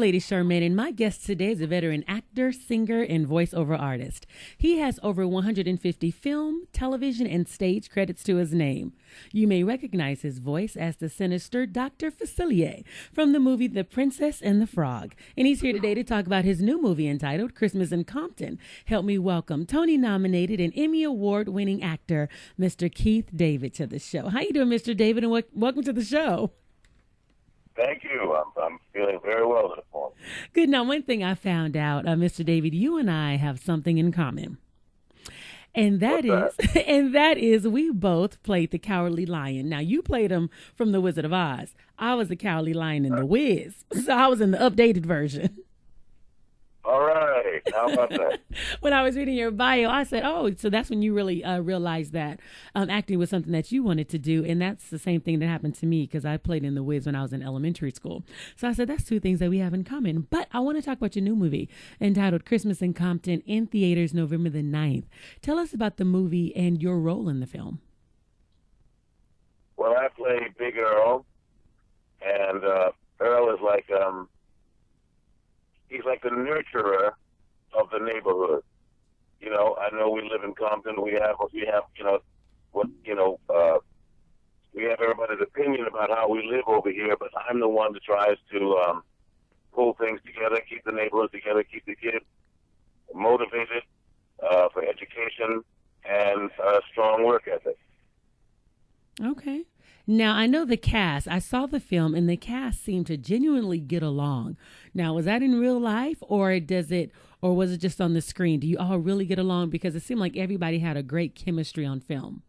Lady Charmaine, and my guest today is a veteran actor, singer, and voiceover artist. He has over 150 film, television, and stage credits to his name. You may recognize his voice as the sinister Dr. Facilier from the movie The Princess and the Frog. And he's here today to talk about his new movie entitled Christmas in Compton. Help me welcome Tony-nominated and Emmy Award-winning actor, Mr. Keith David, to the show. How you doing, Mr. David, and welcome to the show. Thank you. I'm feeling very well this morning. Good. Now, one thing I found out, Mr. David, you and I have something in common. And that is we both played the Cowardly Lion. Now, you played him from The Wizard of Oz. I was the Cowardly Lion in The Wiz. So I was in the updated version. All right. How about that? When I was reading your bio, I said, oh, so that's when you really realized that acting was something that you wanted to do. And that's the same thing that happened to me because I played in The Wiz when I was in elementary school. So I said, that's two things that we have in common. But I want to talk about your new movie entitled Christmas in Compton in theaters November the 9th. Tell us about the movie and your role in the film. Well, I play Big Earl. And Earl is like... he's like the nurturer of the neighborhood. You know, I know we live in Compton. We have we have everybody's opinion about how we live over here, but I'm the one that tries to pull things together, keep the neighborhood together, keep the kids motivated for education and strong work ethic. Okay. Now, I know the cast. I saw the film, and the cast seemed to genuinely get along. Now, was that in real life, or was it just on the screen? Do you all really get along? Because it seemed like everybody had a great chemistry on film.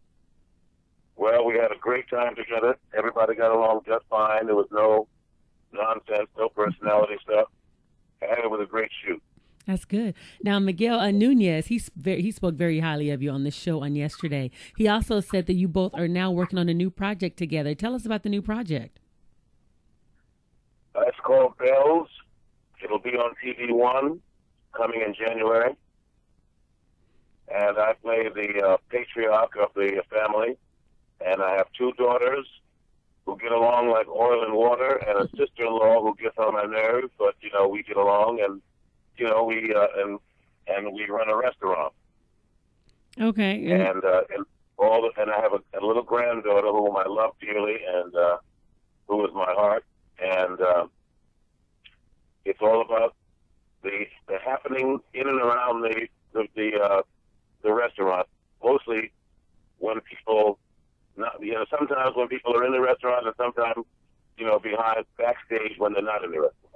Well, we had a great time together. Everybody got along just fine. There was no nonsense, no personality stuff, and it was a great shoot. That's good. Now, Miguel Nunez, he spoke very highly of you on the show on yesterday. He also said that you both are now working on a new project together. Tell us about the new project. It's called Bells. It'll be on TV One, coming in January. And I play the patriarch of the family. And I have two daughters who get along like oil and water, and a sister-in-law who gets on my nerves, but, we get along, and we run a restaurant. Okay. And I have a little granddaughter whom I love dearly and who is my heart. And it's all about the happening in and around the restaurant. Mostly when people, sometimes when people are in the restaurant, and sometimes behind backstage when they're not in the restaurant.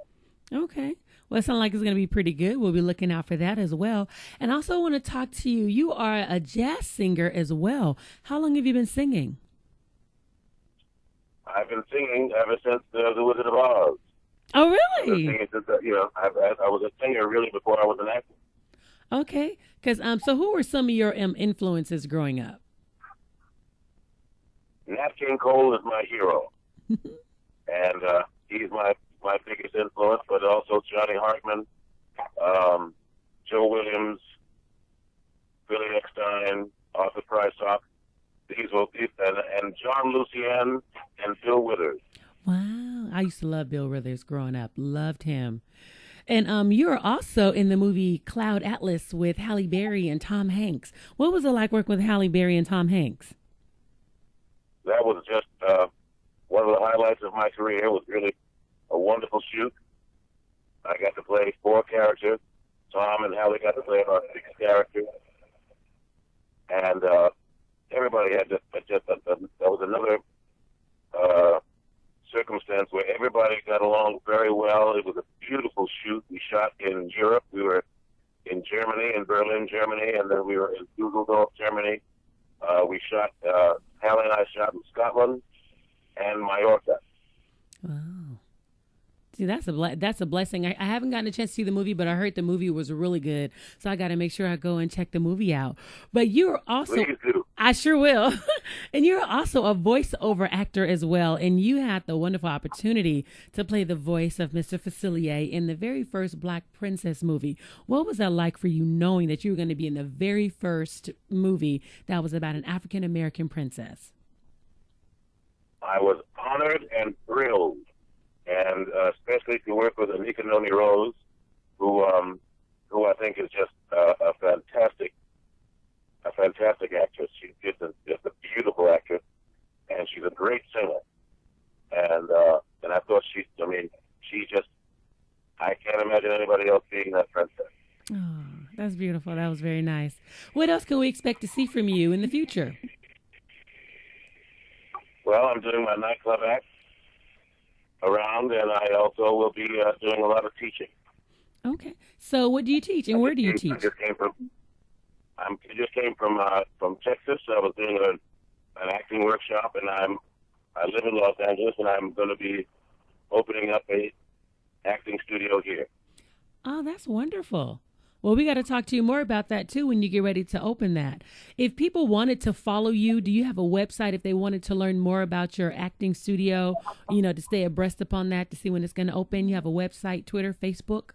Okay. Well, it sounds like it's going to be pretty good. We'll be looking out for that as well. And I also want to talk to you. You are a jazz singer as well. How long have you been singing? I've been singing ever since The Wizard of Oz. Oh, really? I was a singer really before I was an actor. Okay. Because so who were some of your influences growing up? Nat King Cole is my hero. And he's my biggest influence, but also Johnny Hartman, Joe Williams, Billy Eckstine, Arthur Prysock, and John Lucien and Bill Withers. Wow. I used to love Bill Withers growing up. Loved him. And you're also in the movie Cloud Atlas with Halle Berry and Tom Hanks. What was it like working with Halle Berry and Tom Hanks? That was just one of the highlights of my career. It was really a wonderful shoot. I got to play 4 characters. Tom and Halle got to play about 6 characters. And everybody had that was another circumstance where everybody got along very well. It was a beautiful shoot. We shot in Europe. We were in Germany, in Berlin, Germany, and then we were in Dusseldorf, Germany. Halle and I shot in Scotland and Mallorca. Wow. See, that's a blessing. I haven't gotten a chance to see the movie, but I heard the movie was really good. So I got to make sure I go and check the movie out. But you're also... Please do. I sure will. And you're also a voiceover actor as well. And you had the wonderful opportunity to play the voice of Mr. Facilier in the very first Black Princess movie. What was that like for you knowing that you were going to be in the very first movie that was about an African-American princess? I was honored and thrilled. and especially to work with Anika Noni Rose, who I think is just a fantastic actress. She's just a beautiful actress, and she's a great singer. And I thought she just, I can't imagine anybody else being that princess. Oh, that's beautiful. That was very nice. What else can we expect to see from you in the future? Well, I'm doing my nightclub act around, and I also will be doing a lot of teaching. Okay. So what do you teach, and where do you teach? I just came from Texas. I was doing an acting workshop, and I live in Los Angeles, and I'm going to be opening up a acting studio here. Oh, that's wonderful. Well, we got to talk to you more about that, too, when you get ready to open that. If people wanted to follow you, do you have a website if they wanted to learn more about your acting studio, to stay abreast upon that, to see when it's going to open? You have a website, Twitter, Facebook?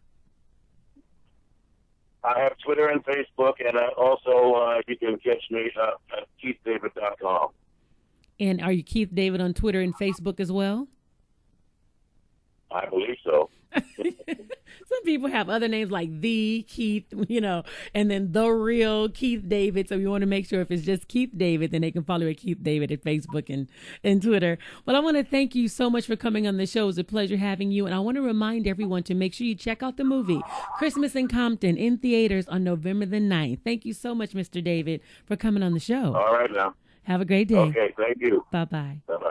I have Twitter and Facebook, and also you can catch me at KeithDavid.com. And are you Keith David on Twitter and Facebook as well? I believe so. Some people have other names like the Keith, and then the real Keith David. So we want to make sure if it's just Keith David, then they can follow at Keith David at Facebook and Twitter. Well, I want to thank you so much for coming on the show. It was a pleasure having you. And I want to remind everyone to make sure you check out the movie Christmas in Compton in theaters on November the 9th. Thank you so much, Mr. David, for coming on the show. All right now. Have a great day. Okay, thank you. Bye-bye. Bye-bye.